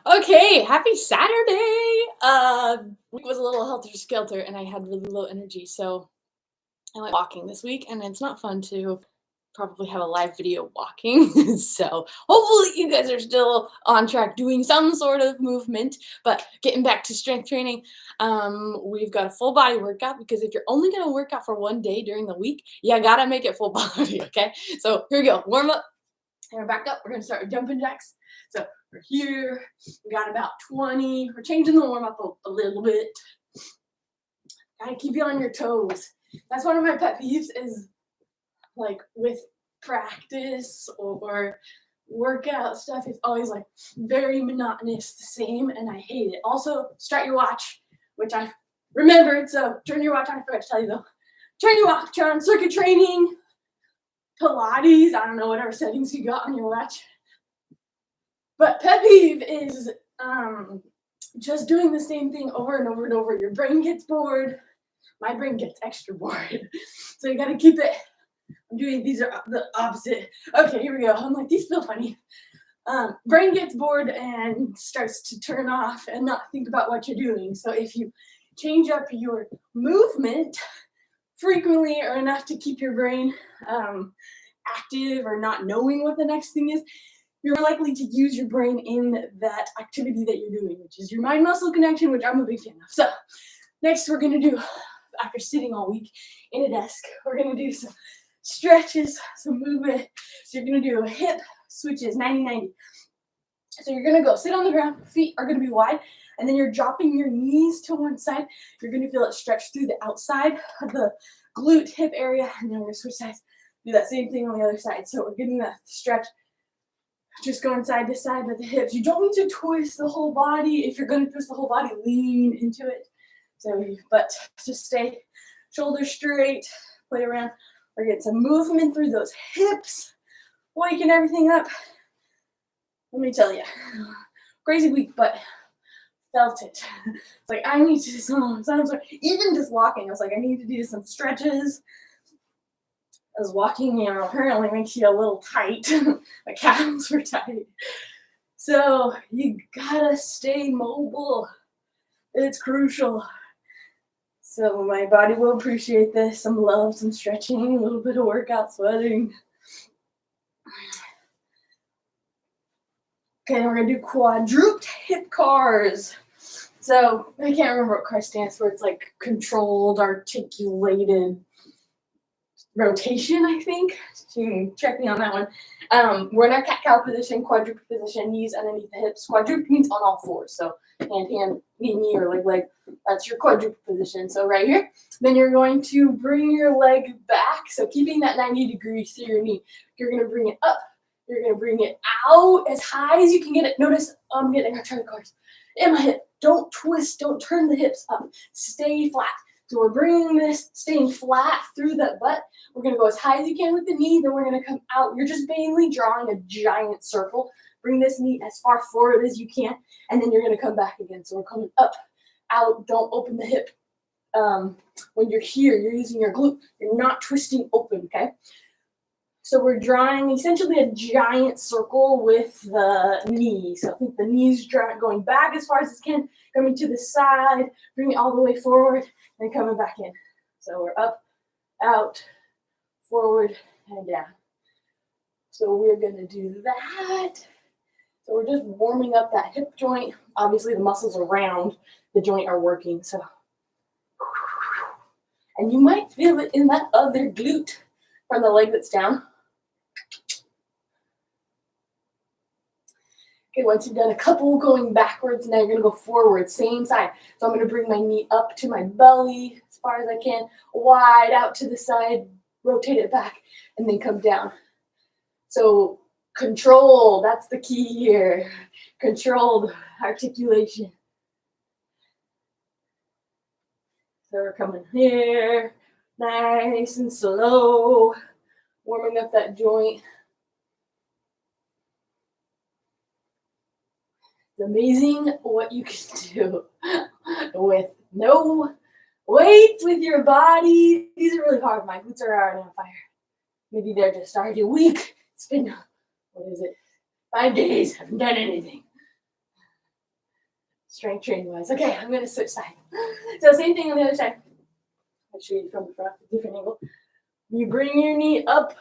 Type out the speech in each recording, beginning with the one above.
Okay, happy Saturday. Week was a little helter-skelter and I had really low energy, so I went walking this week and it's not fun to probably have a live video walking. So hopefully you guys are still on track doing some sort of movement, but getting back to strength training, we've got a full body workout because if you're only gonna work out for one day during the week, you gotta make it full body, okay? So here we go, warm up, and we're back up. We're gonna start with jumping jacks. So we're here. We got about 20. We're changing the warm up a little bit. Gotta keep you on your toes. That's one of my pet peeves is like with practice or workout stuff. It's always like very monotonous, the same, and I hate it. Also, start your watch, which I remembered. So turn your watch on. I forgot to tell you though. Turn your watch on. Circuit training, Pilates. I don't know whatever settings you got on your watch. But pet peeve is just doing the same thing over and over and over. Your brain gets bored. My brain gets extra bored. So you got to keep it. I'm doing, these are the opposite. Okay, here we go. I'm like, these feel funny. Brain gets bored and starts to turn off and not think about what you're doing. So if you change up your movement frequently or enough to keep your brain active or not knowing what the next thing is, you're likely to use your brain in that activity that you're doing, which is your mind-muscle connection, which I'm a big fan of. So next we're going to do, after sitting all week in a desk, we're going to do some stretches, some movement. So you're going to do hip switches, 90-90. So you're going to go sit on the ground, feet are going to be wide, and then you're dropping your knees to one side. You're going to feel it stretch through the outside of the glute hip area, and then we're going to switch sides, do that same thing on the other side. So we're getting that stretch. Just going side to side with the hips. You don't need to twist the whole body. If you're going to twist the whole body, lean into it. So, but just stay shoulders straight, play around. We're getting some movement through those hips, waking everything up. Let me tell you, crazy week, but felt it. It's like I need to do some, even just walking. I was like, I need to do some stretches. As walking, apparently makes you a little tight. My calves were tight. So you gotta stay mobile. It's crucial. So my body will appreciate this. Some love, some stretching, a little bit of workout sweating. Okay, we're gonna do quadruped hip C.A.Rs. So I can't remember what C.A.R stands for. It's like controlled, articulated rotation, I think. So you can check me on that one. We're in our cat-cow position, quadruped position, knees underneath the hips. Quadruped means on all fours. So hand, knee, or leg. That's your quadruped position. So right here. Then you're going to bring your leg back. So keeping that 90 degrees through your knee. You're going to bring it up. You're going to bring it out as high as you can get it. Notice I'm getting a tricards in my hip. Don't twist. Don't turn the hips up. Stay flat. So we're bringing this, staying flat through the butt. We're going to go as high as you can with the knee. Then we're going to come out. You're just mainly drawing a giant circle. Bring this knee as far forward as you can. And then you're going to come back again. So we're coming up, out. Don't open the hip. When you're here, you're using your glute. You're not twisting open, okay? So we're drawing essentially a giant circle with the knee. So I think the knee's going back as far as it can, coming to the side, bring it all the way forward, and coming back in. So we're up, out, forward, and down. So we're going to do that. So we're just warming up that hip joint. Obviously, the muscles around the joint are working. So, and you might feel it in that other glute from the leg that's down. Okay, once you've done a couple going backwards, now you're going to go forward, same side. So I'm going to bring my knee up to my belly as far as I can, wide out to the side, rotate it back, and then come down. So control, that's the key here. Controlled articulation. So we're coming here, nice and slow, warming up that joint. It's amazing what you can do with no weight with your body. These are really hard. My glutes are already on fire. Maybe they're just already weak. It's been, 5 days. I haven't done anything. strength training wise. Okay, I'm gonna switch sides. So same thing on the other side. I'll show you from the front, different angle. You bring your knee up,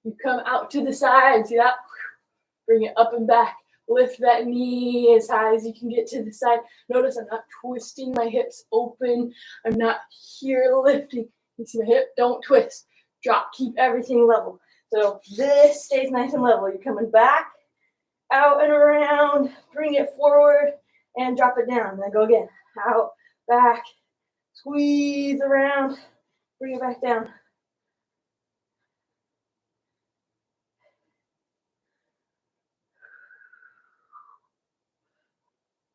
you come out to the side, see that? Bring it up and back. Lift that knee as high as you can get to the side. Notice I'm not twisting my hips open. I'm not here lifting. You see my hip? Don't twist. Drop. Keep everything level. So this stays nice and level. You're coming back, out and around. Bring it forward and drop it down. Then go again. Out, back, squeeze around. Bring it back down.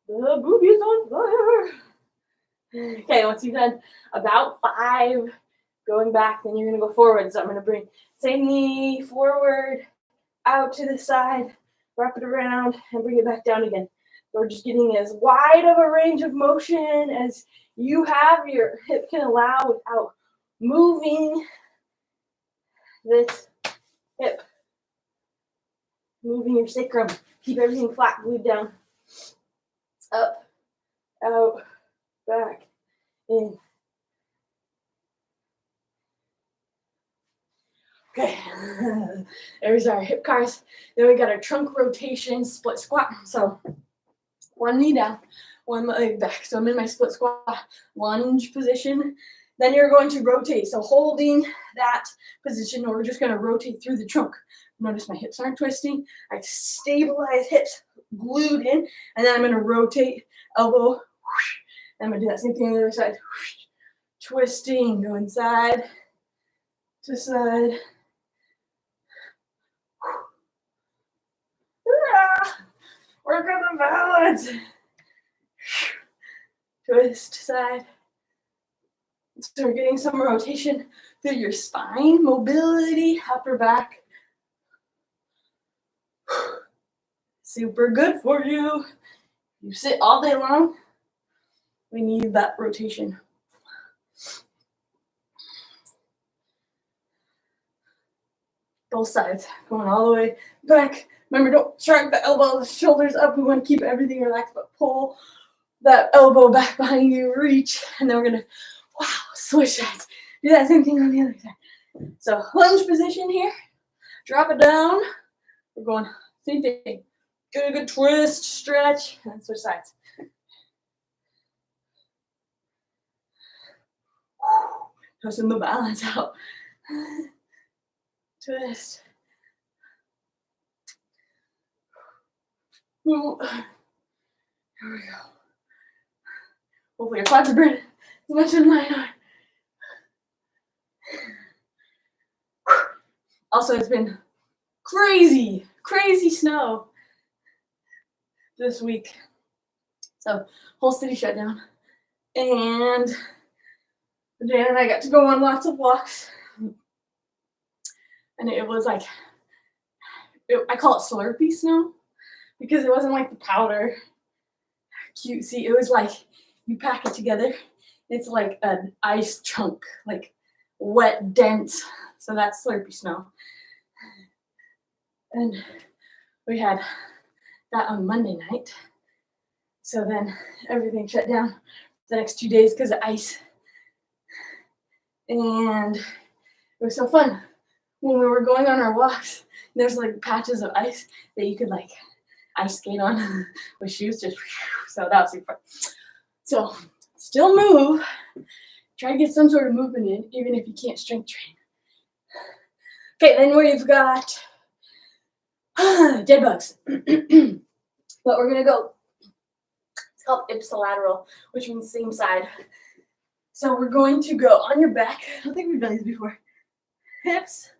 The boobies on fire. Okay, once you've done about 5 going back, then you're going to go forward. So I'm going to bring same knee forward, out to the side, wrap it around, and bring it back down again. So we're just getting as wide of a range of motion as you have, your hip can allow without moving this hip. Moving your sacrum. Keep everything flat, glued down. Up, out, back, in. Okay, there's our hip C.A.Rs. Then we got our trunk rotation, split squat. So one knee down, one leg back. So I'm in my split squat, lunge position. Then you're going to rotate. So holding that position, we're just going to rotate through the trunk. Notice my hips aren't twisting. I stabilize hips, glued in, and then I'm going to rotate, elbow. I'm going to do that same thing on the other side. Twisting, going side to side. Work on the balance. Twist side. So we're getting some rotation through your spine, mobility, upper back. Super good for you. You sit all day long, we need that rotation. Both sides, going all the way back. Remember, don't shrug the elbow, the shoulders up. We want to keep everything relaxed, but pull that elbow back behind you, reach, and then we're going to, wow, switch sides. Do that same thing on the other side. So lunge position here. Drop it down. We're going same thing. Get a good twist, stretch, and switch sides. Tossing the balance out. Twist. Ooh. Here we go. Hopefully your quads are burning as much as mine are. Also, it's been crazy snow this week. So, whole city shut down. And Dan and I got to go on lots of walks. And it was like, I call it Slurpee snow because it wasn't like the powder cutesy. It was like you pack it together. It's like an ice chunk, like wet, dense. So that's Slurpee snow. And we had that on Monday night. So then everything shut down the next 2 days because of ice. And it was so fun. When we were going on our walks, there's like patches of ice that you could like ice skate on with shoes. Just so that was super fun. So still move. Try to get some sort of movement in, even if you can't strength train. Okay, then we've got dead bugs. But we're gonna go. It's called ipsilateral, which means same side. So we're going to go on your back. I don't think we've done these before. Hips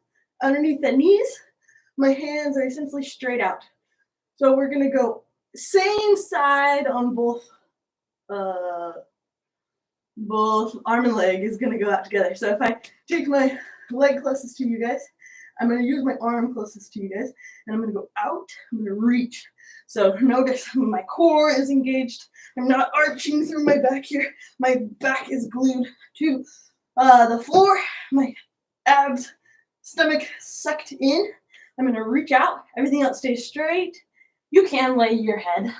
underneath the knees. My hands are essentially straight out. So we're gonna go same side on both arm and leg is gonna go out together. So if I take my leg closest to you guys, I'm gonna use my arm closest to you guys, and I'm gonna go out, I'm gonna reach. So notice my core is engaged. I'm not arching through my back here. My back is glued to the floor. My abs, stomach sucked in. I'm gonna reach out. Everything else stays straight. You can lay your head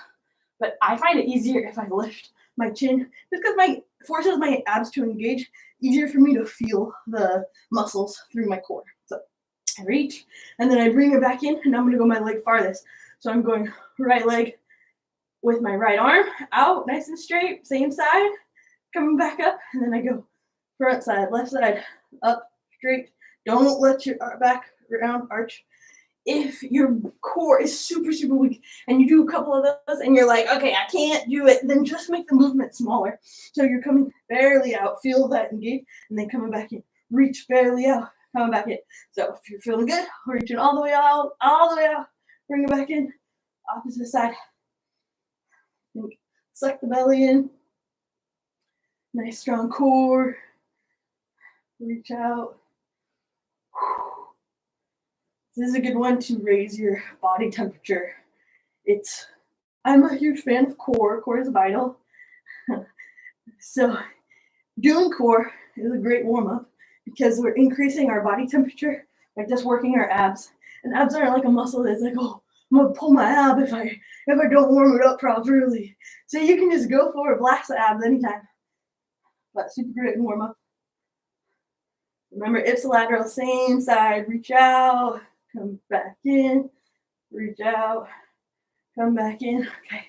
but I find it easier if I lift my chin, just because my forces my abs to engage, easier for me to feel the muscles through my core. So I reach, and then I bring it back in, and I'm gonna go my leg farthest. So I'm going right leg with my right arm out, nice and straight, same side, coming back up, and then I go front side, left side, up, straight. Don't let your back round arch. If your core is super, super weak and you do a couple of those and you're like, okay, I can't do it, then just make the movement smaller. So you're coming barely out, feel that engage, and then coming back in. Reach barely out, coming back in. So if you're feeling good, reaching all the way out, bring it back in, opposite side. Suck the belly in. Nice strong core. Reach out. This is a good one to raise your body temperature. I'm a huge fan of core. Core is vital. So doing core is a great warm-up because we're increasing our body temperature by just working our abs. And abs aren't like a muscle that's like, oh, I'm gonna pull my ab if I don't warm it up properly. So you can just go for it, blast the abs anytime. But super great warm-up. Remember, ipsilateral, same side, reach out, come back in, reach out, come back in. Okay.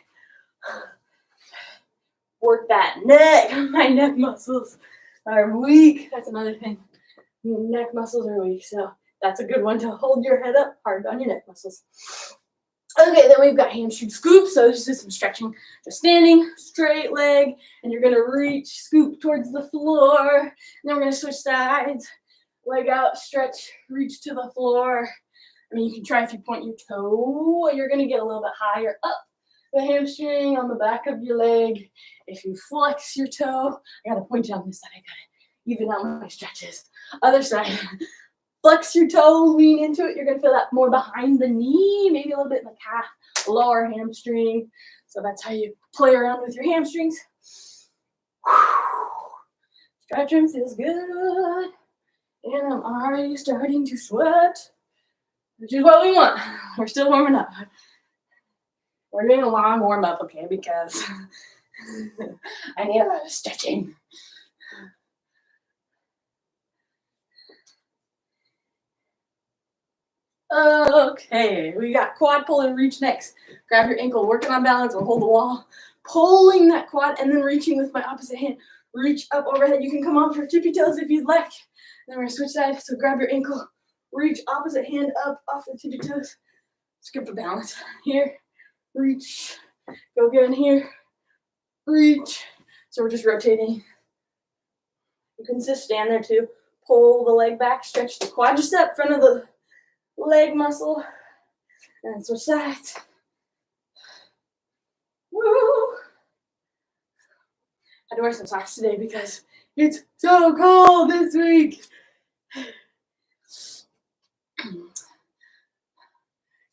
Work that neck. My neck muscles are weak. That's another thing. Neck muscles are weak, so that's a good one to hold your head up hard on your neck muscles. Okay, then we've got hamstring scoops. So just do some stretching, just standing, straight leg, and you're gonna reach, scoop towards the floor. And then we're gonna switch sides, leg out, stretch, reach to the floor. I mean, you can try if you point your toe, you're gonna get a little bit higher up the hamstring on the back of your leg. If you flex your toe, I gotta point it on this side, I gotta even out my stretches. Other side. Flex your toe, lean into it. You're going to feel that more behind the knee, maybe a little bit in the calf, lower hamstring. So that's how you play around with your hamstrings. Stretching feels good. And I'm already starting to sweat, which is what we want. We're still warming up. We're doing a long warm up, okay, because I need a lot of stretching. Okay, we got quad pull and reach next. Grab your ankle, working on balance or hold the wall. Pulling that quad and then reaching with my opposite hand. Reach up overhead. You can come on for tippy toes if you'd like. Then we're gonna switch sides. So grab your ankle, reach opposite hand up off the tippy toes. It's good for balance. Here, reach. Go again here. Reach. So we're just rotating. You can just stand there too. Pull the leg back, stretch the quadricep, front of the leg muscle, and switch sides. Woo! I had to wear some socks today because it's so cold this week. Okay,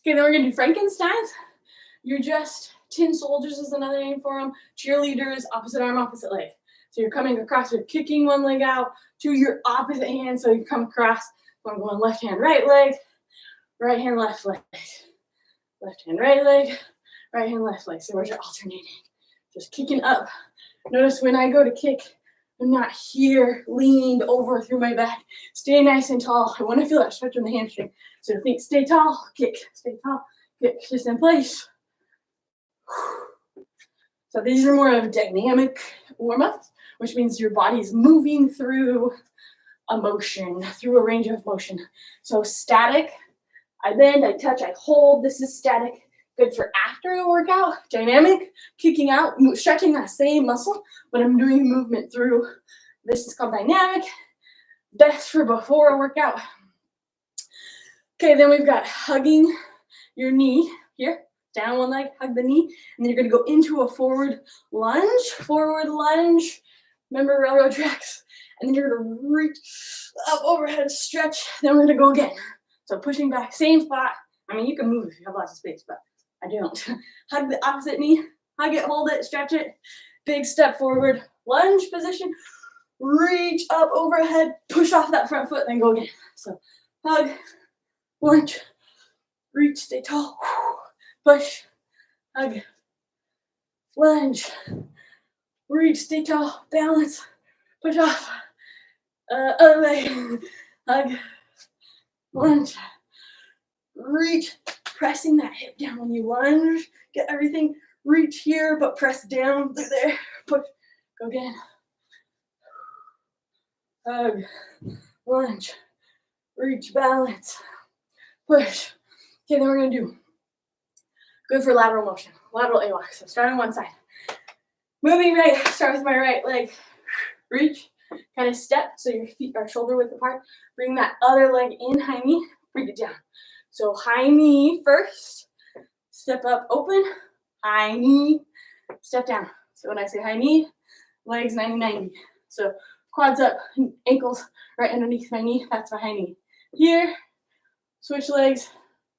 then we're gonna do Frankensteins. You're just tin soldiers is another name for them. Cheerleaders, opposite arm, opposite leg. So you're coming across, you're kicking one leg out to your opposite hand. So you come across, so I'm going left hand, right leg. Right hand, left leg. Left hand, right leg. Right hand, left leg. So we're just alternating. Just kicking up. Notice when I go to kick, I'm not here, leaned over through my back. Stay nice and tall. I want to feel that stretch in the hamstring. So think, stay tall, kick, stay tall, kick, just in place. So these are more of dynamic warm-ups, which means your body's moving through a motion, through a range of motion. So static, I bend, I touch, I hold. This is static. Good for after a workout. Dynamic, kicking out, stretching that same muscle, but I'm doing movement through. This is called dynamic. Best for before a workout. Okay, then we've got hugging your knee here. Down one leg, hug the knee, and then you're going to go into a forward lunge. Forward lunge. Remember railroad tracks. And then you're going to reach up overhead, stretch. Then we're going to go again. So pushing back, same spot. I mean, you can move if you have lots of space, but I don't. Hug the opposite knee. Hug it, hold it, stretch it. Big step forward. Lunge position. Reach up overhead. Push off that front foot, then go again. So hug, lunge, reach, stay tall. Push, hug, lunge, reach, stay tall, balance, push off, other leg, hug, lunge, reach, pressing that hip down when you lunge, get everything, reach here, but press down through there, push, go again, hug, lunge, reach, balance, push. Okay, then we're gonna do good for lateral motion, lateral A-walk. So start on one side. Moving right, start with my right leg. Reach, kind of step so your feet are shoulder width apart. Bring that other leg in, high knee, bring it down. So high knee first, step up, open, high knee, step down. So when I say high knee, legs 90-90. So quads up, ankles right underneath my knee, that's my high knee. Here, switch legs,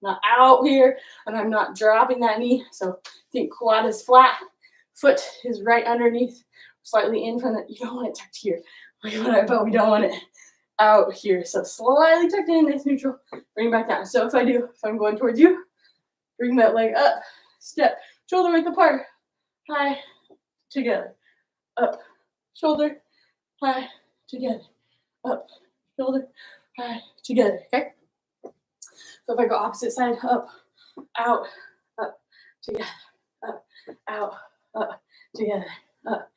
not out here, and I'm not dropping that knee. So think quad is flat, foot is right underneath, slightly in from the, you don't want it tucked here, but we don't want it out here. So slightly tucked in, nice neutral, bring it back down. So if I'm going towards you, bring that leg up, step, shoulder width apart, high, together, up, shoulder, high, together, up, shoulder, high, together, okay? So if I go opposite side, up, out, together, up, out, together, up,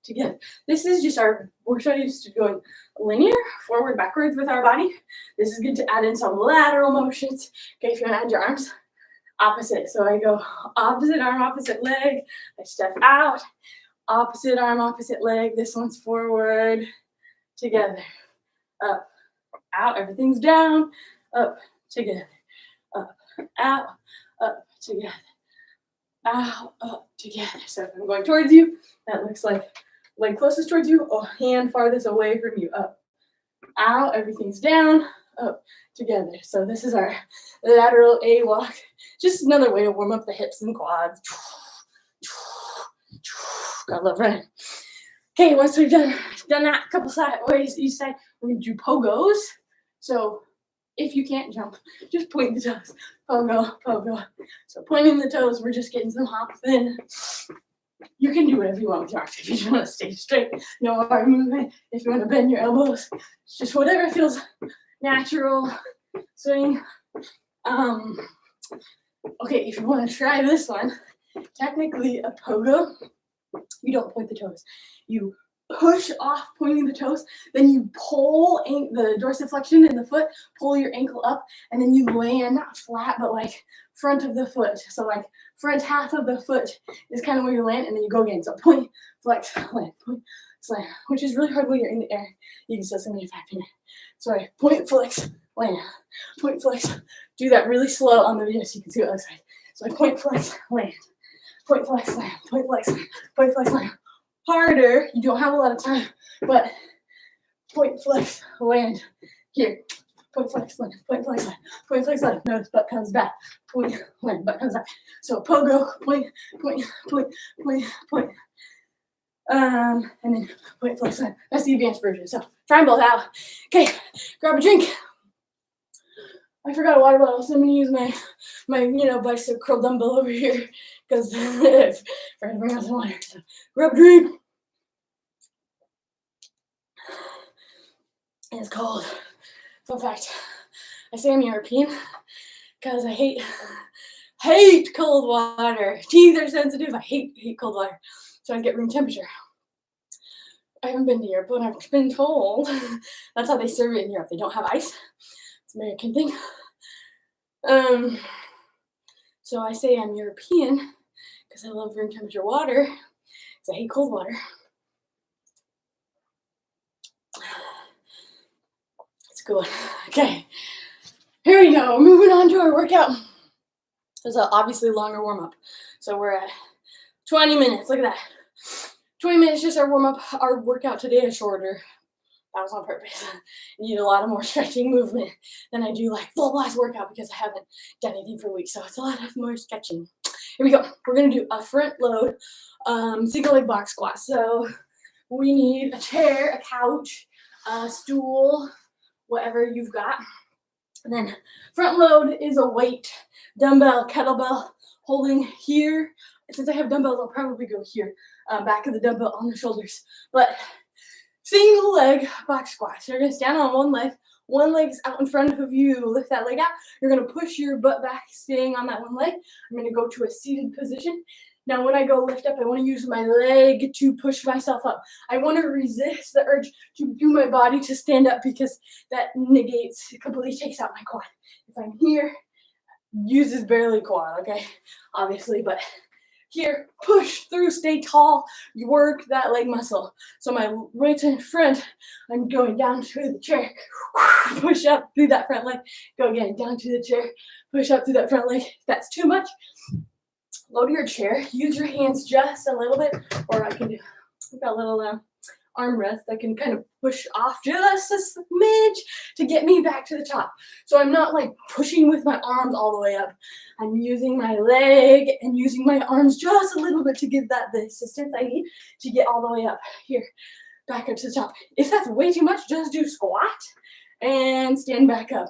together. This is just we're so used to going linear, forward, backwards with our body. This is good to add in some lateral motions. Okay, if you want to add your arms, opposite. So I go opposite arm, opposite leg. I step out, opposite arm, opposite leg. This one's forward, together, up, out. Everything's down, up, together, up, out, together, out, up, together. So if I'm going towards you, that looks like leg closest towards you, or hand farthest away from you, up, out, everything's down, up, together. So this is our lateral A-walk. Just another way to warm up the hips and quads. God love running. Okay, once we've done that, a couple side ways each side, we're gonna do pogos. So if you can't jump, just point the toes. Pogo, pogo. So pointing the toes, we're just getting some hops in. You can do whatever you want with your arms. If you just want to stay straight, no arm movement. If you want to bend your elbows, it's just whatever feels natural. Swing. Okay, if you want to try this one, technically a pogo, you don't point the toes. You push off pointing the toes, then you pull the dorsiflexion in the foot, pull your ankle up, and then you land not flat, but like front of the foot. So like front half of the foot is kind of where you land, and then you go again. So point, flex, land, point, slam, which is really hard when you're in the air. You can still send me a back finger. Sorry, point, flex, land, point, flex. Do that really slow on the video so you can see what it looks like. So I point, flex, land, point, flex, land, point, flex, land, point, flex, land. Harder, you don't have a lot of time, but point, flex, land, here, point, flex, land, point, flex, land, point, flex, land, notice butt comes back, point, land, butt comes back. So pogo, point, point, point, point, point, and then point, flex, land. That's the advanced version, so try them both out. Okay, grab a drink. I forgot a water bottle, so I'm gonna use my bicep curl dumbbell over here, because if I forgot to bring out some water. So grab a drink. And it's cold. Fun fact, I say I'm European because I hate cold water. Teeth are sensitive. I hate cold water. So I get room temperature. I haven't been to Europe, but I've been told that's how they serve it in Europe. They don't have ice. It's an American thing. So I say I'm European because I love room temperature water because I hate cold water. It's good. Okay, here we go. Moving on to our workout. There's an obviously longer warm-up. So we're at 20 minutes. Look at that. 20 minutes just our warm-up. Our workout today is shorter. That was on purpose. I need a lot of more stretching movement than I do like full blast workout because I haven't done anything for weeks. So it's a lot of more stretching. Here we go. We're going to do a front load single leg box squat. So we need a chair, a couch, a stool, whatever you've got. And then front load is a weight, dumbbell, kettlebell, holding here since I have dumbbells, I'll probably go here, back of the dumbbell on the shoulders. But single leg box squat. So you're gonna stand on one leg's out in front of you, lift that leg out. You're gonna push your butt back, staying on that one leg. I'm gonna go to a seated position. Now, when I go lift up, I wanna use my leg to push myself up. I wanna resist the urge to do my body to stand up because that completely takes out my quad. If I'm here, uses barely quad, okay? Obviously, but here, push through, stay tall, you work that leg muscle. So my weight's in front, I'm going down to the chair, push up through that front leg, go again, down to the chair, push up through that front leg. If that's too much, go to your chair, use your hands just a little bit, or I can do a little armrest that can kind of push off just a smidge to get me back to the top. So I'm not like pushing with my arms all the way up. I'm using my leg and using my arms just a little bit to give that the assistance I need to get all the way up here, back up to the top. If that's way too much, just do squat and stand back up.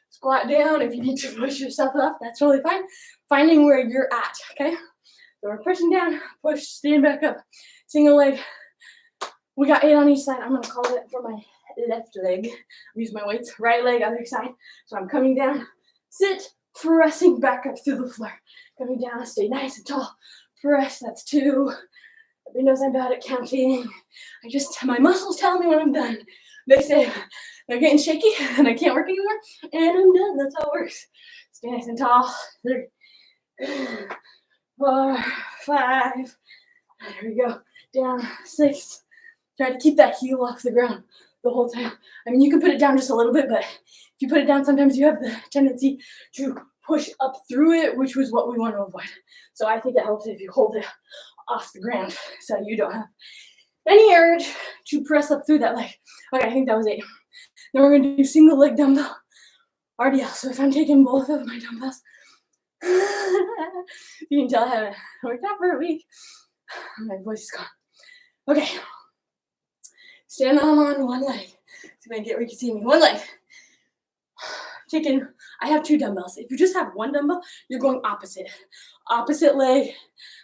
Squat down. If you need to push yourself up, that's really fine. Finding where you're at, okay? So we're pushing down, push, stand back up. Single leg. We got 8 on each side. I'm gonna call it for my left leg. Use my weights. Right leg, other side. So I'm coming down, sit, pressing back up through the floor. Coming down, stay nice and tall. Press, that's 2. Everybody knows I'm bad at counting. My muscles tell me when I'm done. They say they're getting shaky and I can't work anymore, and I'm done. That's how it works. Stay nice and tall. 3, 4, 5. There we go. Down, 6. Try to keep that heel off the ground the whole time. I mean, you can put it down just a little bit, but if you put it down, sometimes you have the tendency to push up through it, which was what we want to avoid. So I think it helps if you hold it off the ground so you don't have any urge to press up through that leg. Okay, I think that was 8. Then we're going to do single leg dumbbell RDL. So if I'm taking both of my dumbbells, you can tell I haven't worked out for a week. My voice is gone. Okay. Stand on one leg. So I'm going to get where you can see me. One leg. I have 2 dumbbells. If you just have one dumbbell, you're going opposite. Opposite leg.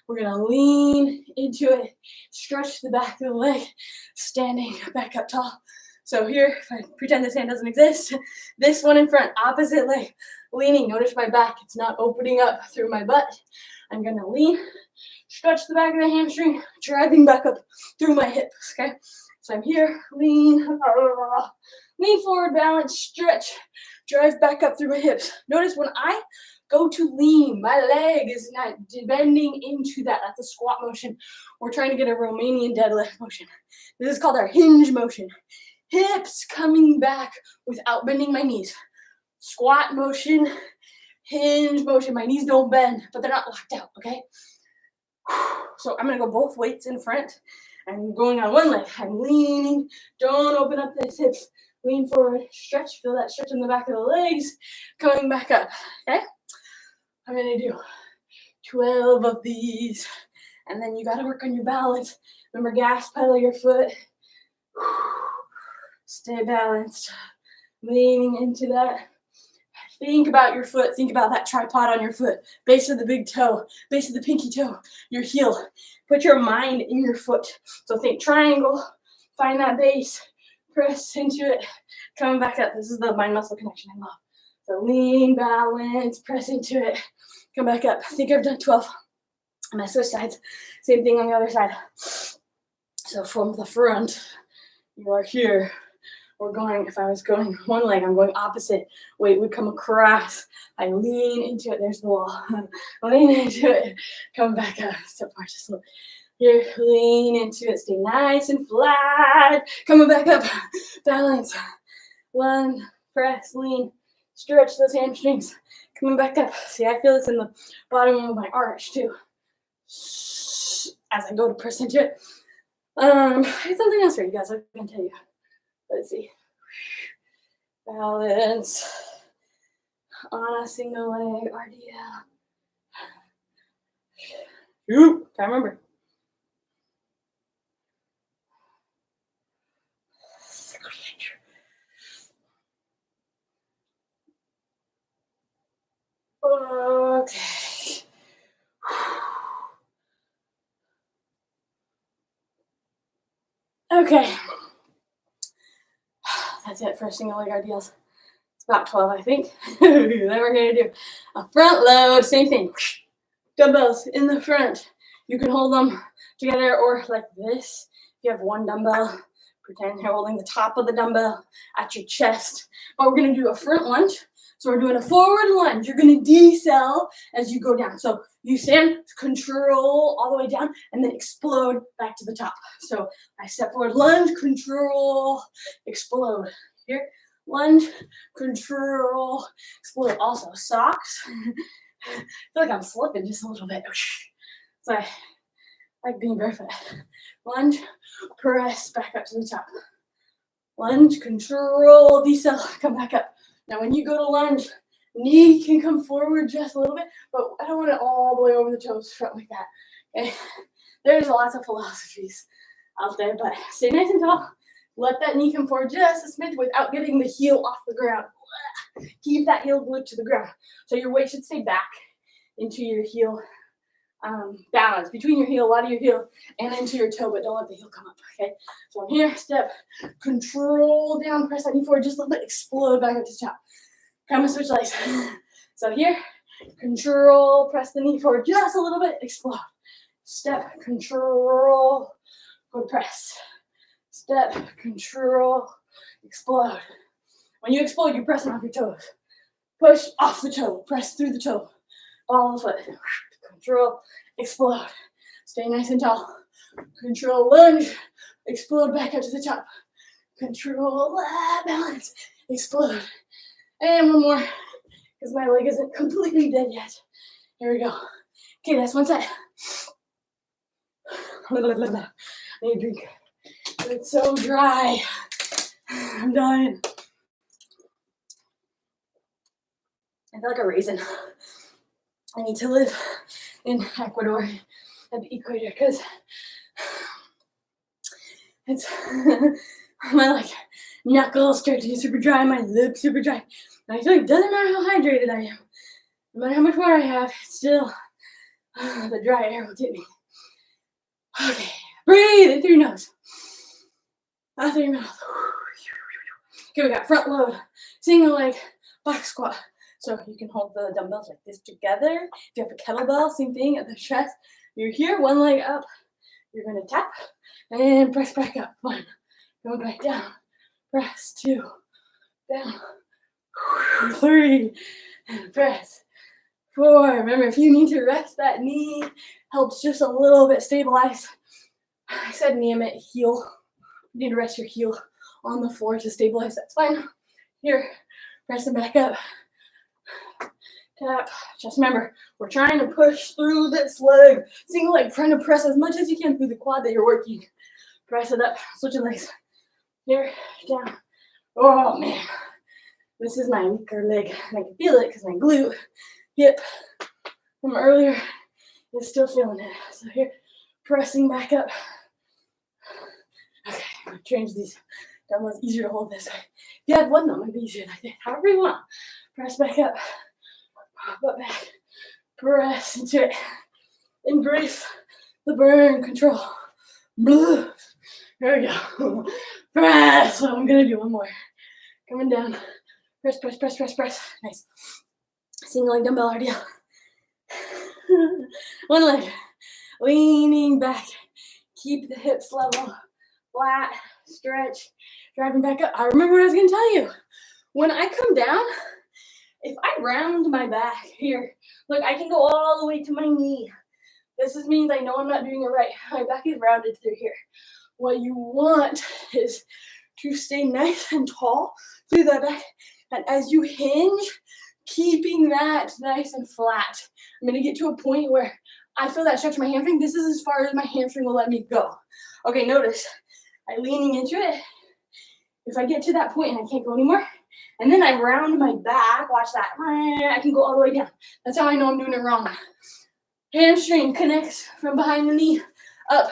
We're going to lean into it. Stretch the back of the leg. Standing back up tall. So here, if I pretend this hand doesn't exist, this one in front, opposite leg. Leaning. Notice my back. It's not opening up through my butt. I'm going to lean. Stretch the back of the hamstring. Driving back up through my hips. Okay? So I'm here, lean forward, balance, stretch, drive back up through my hips. Notice when I go to lean, my leg is not bending into that. That's a squat motion. We're trying to get a Romanian deadlift motion. This is called our hinge motion. Hips coming back without bending my knees. Squat motion, hinge motion. My knees don't bend, but they're not locked out, okay? So I'm going to go both weights in front. I'm going on one leg. I'm leaning. Don't open up the hips. Lean forward. Stretch. Feel that stretch in the back of the legs. Coming back up. Okay? I'm going to do 12 of these. And then you got to work on your balance. Remember, gas pedal your foot. Stay balanced. Leaning into that. Think about your foot. Think about that tripod on your foot. Base of the big toe. Base of the pinky toe. Your heel. Put your mind in your foot. So think triangle. Find that base. Press into it. Coming back up. This is the mind-muscle connection I love. So lean, balance, press into it. Come back up. I think I've done 12. I'm going to switch sides. Same thing on the other side. So from the front, you are here. If I was going one leg, I'm going opposite. Weight would come across. I lean into it. There's the wall. Lean into it. Come back up. Step forward just a little. Here, lean into it. Stay nice and flat. Coming back up. Balance. 1, press, lean. Stretch those hamstrings. Coming back up. See, I feel this in the bottom of my arch too. As I go to press into it. I had something else for you guys. I can tell you. Let's see. Balance on a single leg RDL. Can't remember. Okay. Okay. That's it for single leg RDLs. It's about 12, I think. Then we're going to do a front load. Same thing. Dumbbells in the front. You can hold them together or like this. If you have one dumbbell, pretend you're holding the top of the dumbbell at your chest. But we're going to do a front lunge. So we're doing a forward lunge. You're going to decel as you go down. So you stand, control all the way down, and then explode back to the top. So I step forward, lunge, control, explode. Here, lunge, control, explode. Also, socks. I feel like I'm slipping just a little bit. So I like being barefoot. Lunge, press back up to the top. Lunge, control, decel, come back up. Now when you go to lunge, knee can come forward just a little bit, but I don't want it all the way over the toes front like that. Okay? There's lots of philosophies out there, but stay nice and tall. Let that knee come forward just a smidge without getting the heel off the ground. Keep that heel glued to the ground. So your weight should stay back into your heel, balance between your heel, a lot of your heel, and into your toe, but don't let the heel come up, okay? So I'm here, step, control down, press that knee forward just a little bit, explode back up to the top. Come and switch legs. So here, control, press the knee forward just a little bit, explode. Step, control, go press. Step, control, explode. When you explode, you're pressing off your toes. Push off the toe, press through the toe. Follow the foot. Control, explode. Stay nice and tall. Control, lunge, explode back up to the top. Control, balance, explode. And one more, because my leg isn't completely dead yet. Here we go. Okay, that's one side. I need a drink. It's so dry. I'm dying. I feel like a raisin. I need to live in Ecuador at the equator because it's my like knuckles start to get super dry, my lips super dry. And I feel like it doesn't matter how hydrated I am, no matter how much water I have, it's still the dry air will get me. Okay, breathe in through your nose, out through your mouth. Okay, we got front load, single leg, box squat. So you can hold the dumbbells like this together. If you have a kettlebell, same thing at the chest. You're here, one leg up. You're going to tap and press back up. 1, go back down. Press 2, down. 3, and press. 4. Remember, if you need to rest that knee, helps just a little bit stabilize. I said knee, I meant heel. You need to rest your heel on the floor to stabilize. That's fine. Here, press it back up. Tap. Just remember, we're trying to push through this leg. Single leg, trying to press as much as you can through the quad that you're working. Press it up. Switching legs. Here, down. Oh, man. This is my weaker leg. And I can feel it because my glute, hip from earlier is still feeling it. So here, pressing back up. Okay, I'm going to change these dumbbells. Easier to hold this way. If you have one, though, it might be easier like this. However you want. Press back up. Butt back. Press into it. Embrace the burn. Control. Blue. There we go. Press. So I'm going to do one more. Coming down. Press, press, press, press, press. Nice. Single leg dumbbell RDL. One leg. Leaning back. Keep the hips level. Flat. Stretch. Driving back up. I remember what I was going to tell you. When I come down, if I round my back here, look, I can go all the way to my knee. This means I know I'm not doing it right. My back is rounded through here. What you want is to stay nice and tall through the back. And as you hinge, keeping that nice and flat. I'm going to get to a point where I feel that stretch in my hamstring. This is as far as my hamstring will let me go. Okay, notice I'm leaning into it. If I get to that point and I can't go anymore, and then I round my back, watch that, I can go all the way down. That's how I know I'm doing it wrong. Hamstring connects from behind the knee, up,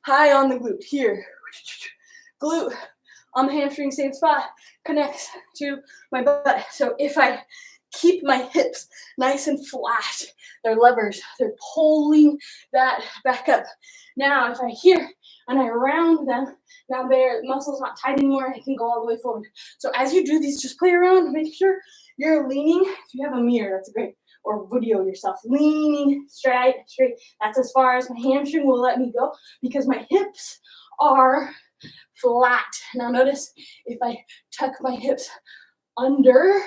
high on the glute, here. Glute on the hamstring, same spot, connects to my butt. So if I keep my hips nice and flat, They're levers. They're pulling that back up. Now, if I here and I round them, now their muscle's not tight anymore. I can go all the way forward. So as you do these, just play around. Make sure you're leaning. If you have a mirror, that's great. Or video yourself leaning straight. That's as far as my hamstring will let me go because my hips are flat. Now notice if I tuck my hips under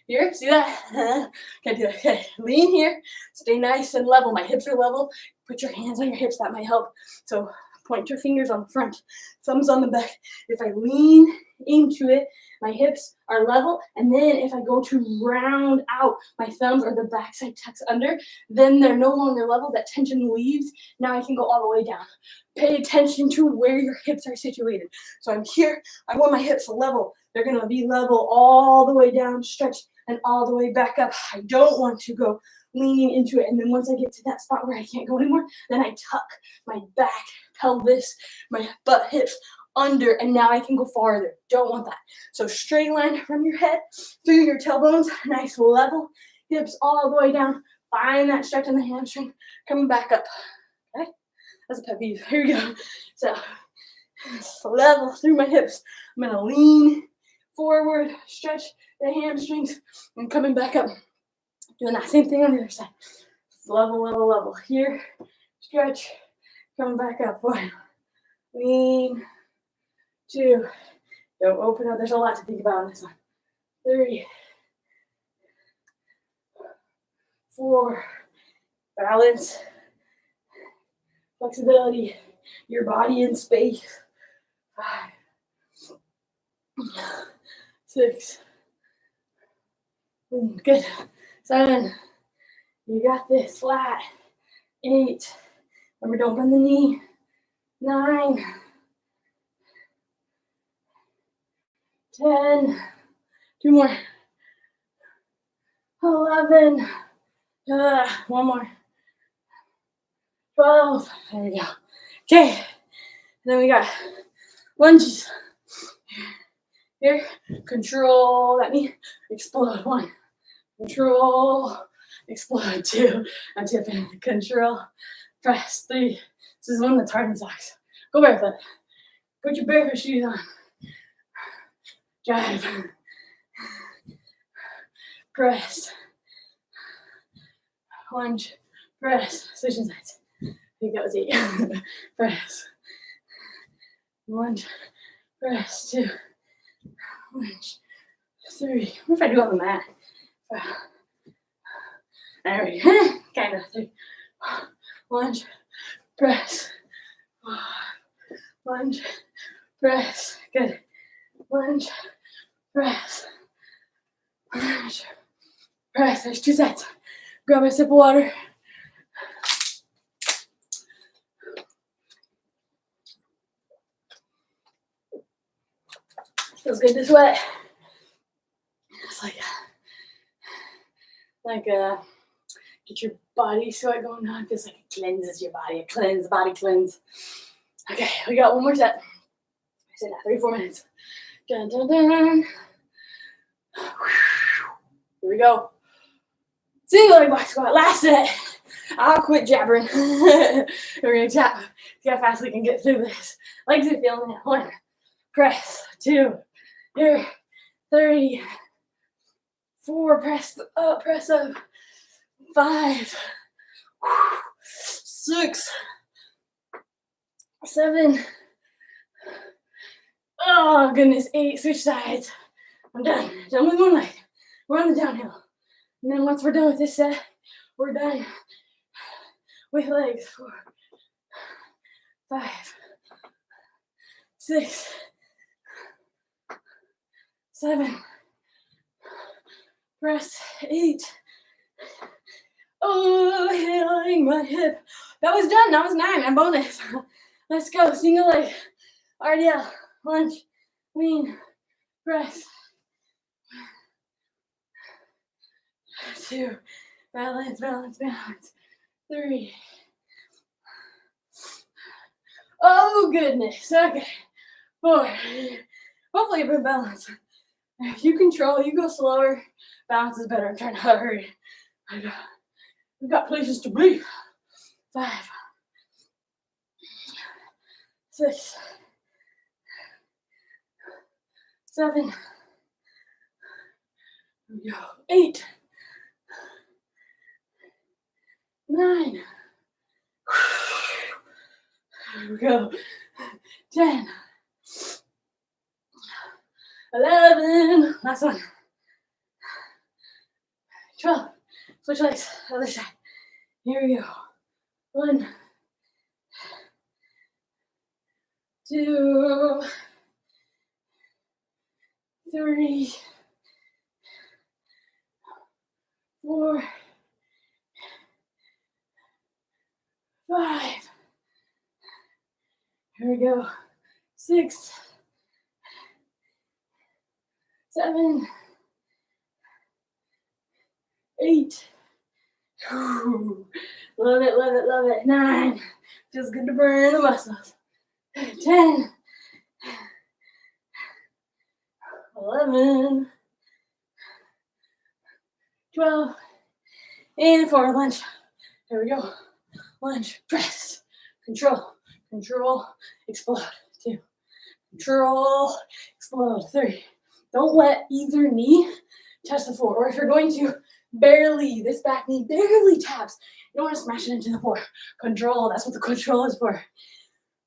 here, see that? Can't do that. Okay, lean here, stay nice and level. My hips are level. Put your hands on your hips, that might help. So point your fingers on the front, thumbs on the back. If I lean into it, my hips are level, and then if I go to round out, my thumbs or the backside tucks under, then they're no longer level, that tension leaves. Now I can go all the way down. Pay attention to where your hips are situated. So I'm here, I want my hips level. They're gonna be level all the way down, stretch, and all the way back up. I don't want to go leaning into it, and then once I get to that spot where I can't go anymore, then I tuck my back, pelvis, my butt, hips under, and now I can go farther. Don't want that. So straight line from your head through your tailbones, nice level, hips all the way down. Find that stretch in the hamstring, coming back up. Okay, that's a pet peeve. Here we go. So level through my hips. I'm gonna lean forward, stretch the hamstrings, and coming back up. Doing that same thing on the other side. Level, level, level. Here, stretch, coming back up. 1, lean, 2, don't open up. There's a lot to think about on this one. 3, 4, balance, flexibility, your body in space. 5, 6, good. 7, you got this, flat. 8, remember don't bend the knee. 9, 10, 2 more. 11, one more. 12, there we go. Okay, and then we got lunges. Here, control that knee, explode. 1, control, explode. 2, I'm tipping, control, press. 3, this is one that's hard in socks. Go barefoot. Put your barefoot shoes on. Drive. Press. Lunge. Press. Switching sides. I think that was 8. Press. Lunge. Press. 2. Lunge. 3. What if I do on the mat? There we go. Kind of. 3. Lunge. Press. Lunge. Press. Good. Lunge. Press. Lunge. Press. There's 2 sets. Grab a sip of water. Feels good to sweat. It's like get your body sweat going on. It feels like it cleanses your body. A body cleanse. Okay, we got one more set. I said that 3-4 minutes. Dun, dun, dun. Here we go. Single leg box squat. Last set. I'll quit jabbering. We're gonna jab. See how fast we can get through this. Legs are feeling it. 1. Press. 2. Here. 3. 4. Press up. Press up. 5. 6. 7. Oh goodness. 8. Switch sides. I'm done. Done with one leg. We're on the downhill. And then once we're done with this set, we're done with legs. 4, 5, 6, 7. Press. 8. Oh, healing my hip. That was done. That was 9. And bonus. Let's go. Single leg. RDL. Lunge. Lean. Press. 2. Balance, balance, balance. 3. Oh, goodness. Okay. 4. Hopefully a bit of balance. If you control, you go slower. Balance is better. I'm trying to hurry. We've got places to be. 5, 6, 7. Here we go. 8, 9. Here we go. 10, 11. Last one. 12. Switch legs. Other side. Here we go. 1, 2, 3, 4, 5. Here we go. 6, 7, 8. Love it, love it, love it. 9. Feels good to burn the muscles. 10, 11, 12, and forward lunge. Here we go. Lunge, press, control, control, explode. 2, control, explode. 3. Don't let either knee touch the floor. Or if you're going to barely, this back knee barely taps, you don't want to smash it into the floor. Control, that's what the control is for.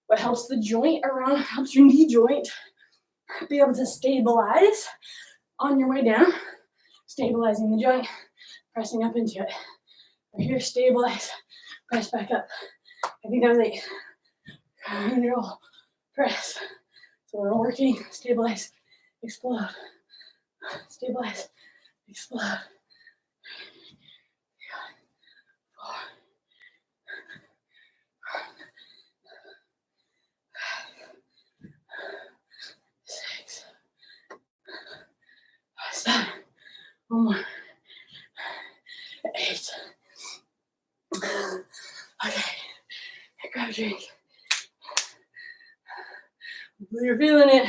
What helps the joint around, helps your knee joint be able to stabilize on your way down. Stabilizing the joint, pressing up into it. Right here, stabilize, press back up. I think that was 8. Control, press. So we're working, stabilize, explode. Stabilize, explode. 4, 6, 7. One more. 8. Okay. Grab a drink. Hopefully you're feeling it.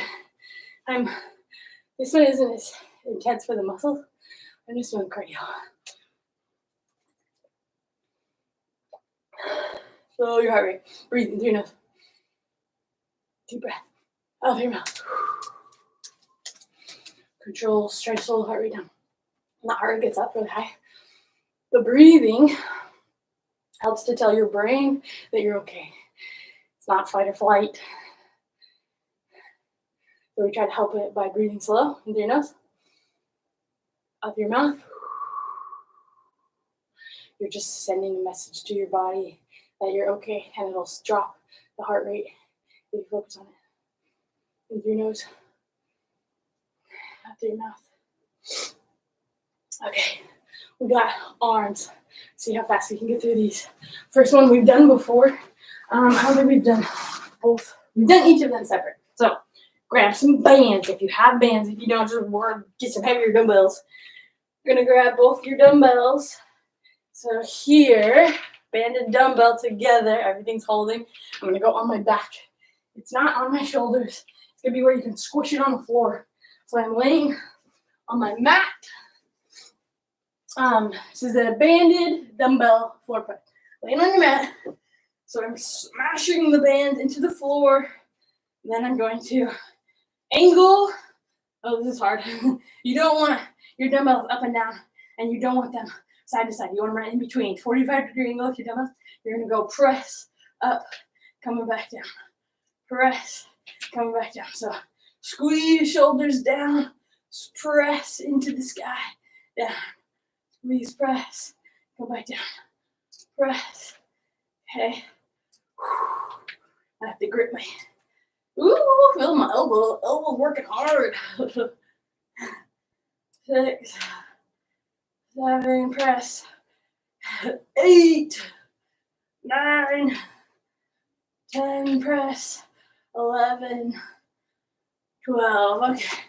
This one isn't as intense for the muscles. I'm just doing cardio. Slow your heart rate. Breathe in through your nose. Deep breath. Out of your mouth. Control, stretch, slow the heart rate down. And the heart gets up really high. The breathing helps to tell your brain that you're okay. It's not fight or flight. So we try to help it by breathing slow in through your nose. Out your mouth. You're just sending a message to your body that you're okay, and it'll drop the heart rate if you focus on it. In through your nose. Out through your mouth. Okay, we got arms. See how fast we can get through these. First one we've done before. I don't think we've done both. We've done each of them separate. So grab some bands if you have bands. If you don't, just get some heavier dumbbells. You're gonna grab both your dumbbells. So here, band and dumbbell together. Everything's holding. I'm gonna go on my back. It's not on my shoulders. It's gonna be where you can squish it on the floor. So I'm laying on my mat. This is a banded dumbbell floor press. Laying on your mat. So I'm smashing the band into the floor. And then I'm going to angle. Oh, this is hard. You don't want your dumbbells up and down, and you don't want them side to side. You want them right in between. 45-degree angle with your dumbbells. You're going to go press up, coming back down. Press, coming back down. So squeeze shoulders down. Press into the sky. Down. Squeeze, press. Go back down. Press. Okay. I have to grip my. Ooh, feel my elbow. Elbow's working hard. 6, 7, press. 8, 9, 10, press. 11, 12. Okay.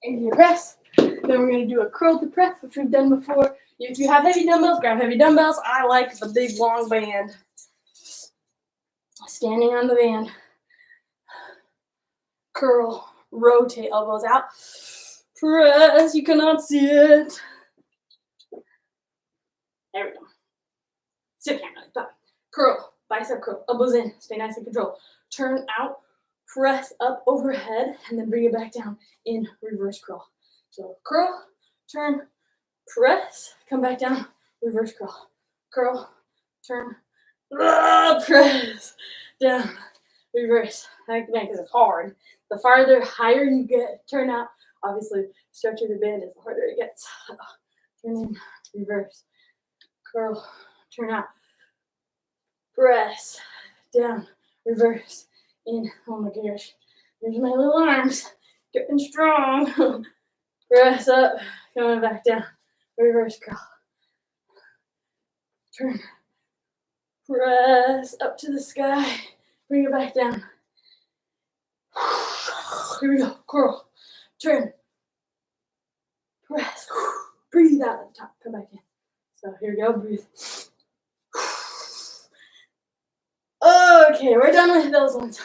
And you press. Then we're going to do a curl to press, which we've done before. If you have heavy dumbbells, grab heavy dumbbells. I like the big long band. Standing on the band. Curl, rotate, elbows out. Press, you cannot see it. There we go. Sit down like that. Curl, bicep curl, elbows in, stay nice and control. Turn out, press up overhead, and then bring it back down in reverse curl. So curl, turn, press, come back down, reverse curl. Curl, turn, press, down, reverse. Again, because it's hard. The farther higher you get, turn out, obviously, stretcher the band is the harder it gets. Turn in, reverse, curl, turn out, press, down, reverse, in. Oh my gosh, there's my little arms, getting strong. Press up, coming back down, reverse curl. Turn, press up to the sky, bring it back down. Here we go, curl, turn, press, breathe out at the top, come back in. So here we go, breathe. Okay, we're done with those ones.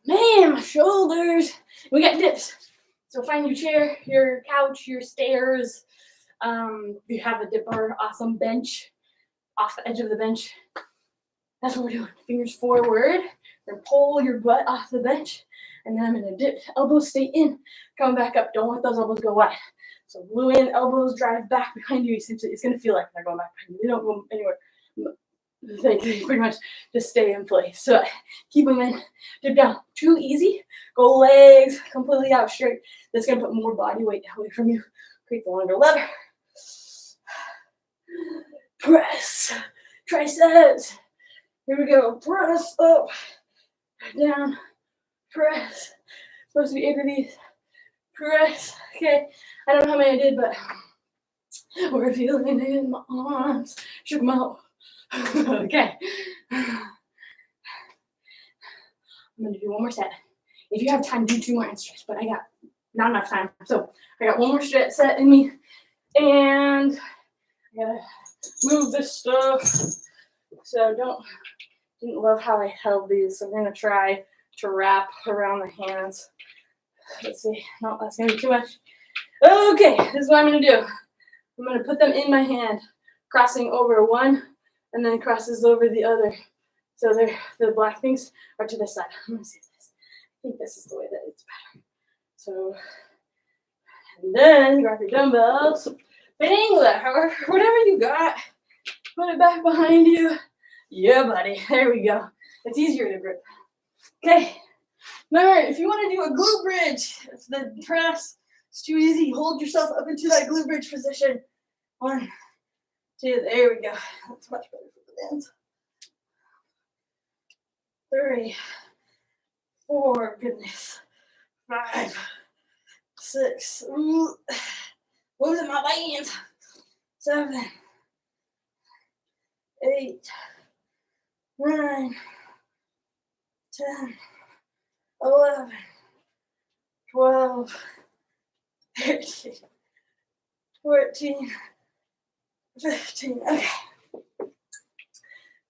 Man, my shoulders. We got dips. So find your chair, your couch, your stairs. If you have a dip bar, awesome bench, off the edge of the bench. That's what we're doing. Fingers forward. You're gonna pull your butt off the bench. And then I'm gonna dip, elbows stay in, come back up. Don't let those elbows go wide. So glue in, elbows drive back behind you. Essentially, it's gonna feel like they're going back behind you. They don't go anywhere. They pretty much just stay in place. So keep them in, dip down. Too easy. Go legs completely out straight. That's gonna put more body weight away from you. Create the longer lever. Press, triceps. Here we go. Press up, down, press. Supposed to be 8 of these. Press. Okay. I don't know how many I did, but we're feeling it in my arms. Shook them out. Okay. I'm gonna do one more set. If you have time, do 2 more and stretch, but I got not enough time. So I got one more stretch set in me, and I gotta move this stuff. So didn't love how I held these. So I'm gonna try to wrap around the hands. Let's see. No, that's gonna be too much. Okay, this is what I'm gonna do. I'm gonna put them in my hand, crossing over one, and then crosses over the other. So the black things are to this side. I'm gonna see this. I think this is the way that it's better. So, and then grab your dumbbells, or whatever you got, put it back behind you. Yeah, buddy. There we go. It's easier to grip. Okay. All right. If you want to do a glute bridge, it's the press. It's too easy. Hold yourself up into that glute bridge position. 1, 2. There we go. That's much better for the hands. 3, 4. Goodness. 5, 6. Ooh. Losing my bands. 7, 8, 9, 10, 11, 12, 13, 14, 15. Okay.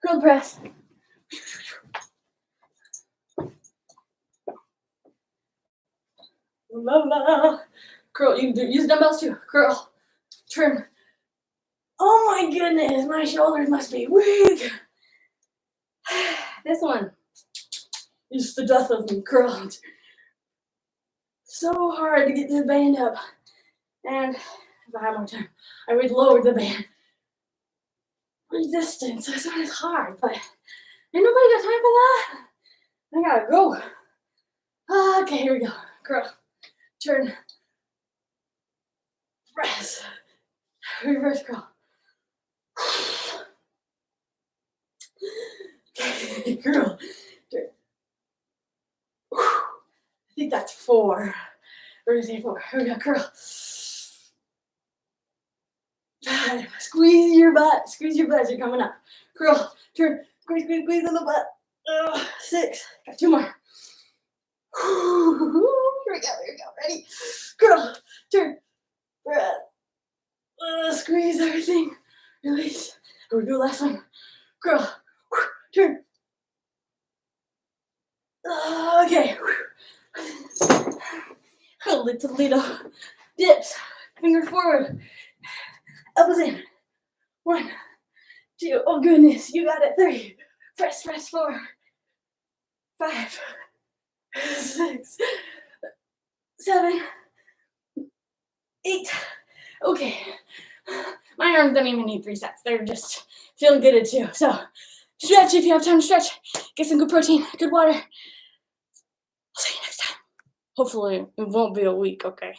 Curl press. Curl. You can use dumbbells too. Curl. Turn. Oh my goodness, my shoulders must be weak. This one is the death of me. Curl. So hard to get the band up. And if I had more time, I would lower the band. Resistance. This one is hard, but ain't nobody got time for that. I gotta go. Okay, here we go. Curl. Turn. Press. Reverse curl. Curl. Turn. I think that's 4. We're gonna say 4. Here we go. Curl. 5. Squeeze your butt. Squeeze your butt as you're coming up. Curl. Turn. Squeeze, squeeze, squeeze on the butt. 6. Got 2 more. Here we go. Here we go. Ready? Curl. Turn. Breath. Squeeze everything. Release. Here we go. Last one. Curl. Turn. Okay. Little dips. Fingers forward. Elbows in. 1, 2. Oh goodness, you got it. 3. Press, 4. 5. 6. 7. 8. Okay. My arms don't even need 3 sets. They're just feeling good at 2. So stretch if you have time to stretch. Get some good protein, good water. I'll see you next time. Hopefully it won't be a week, okay?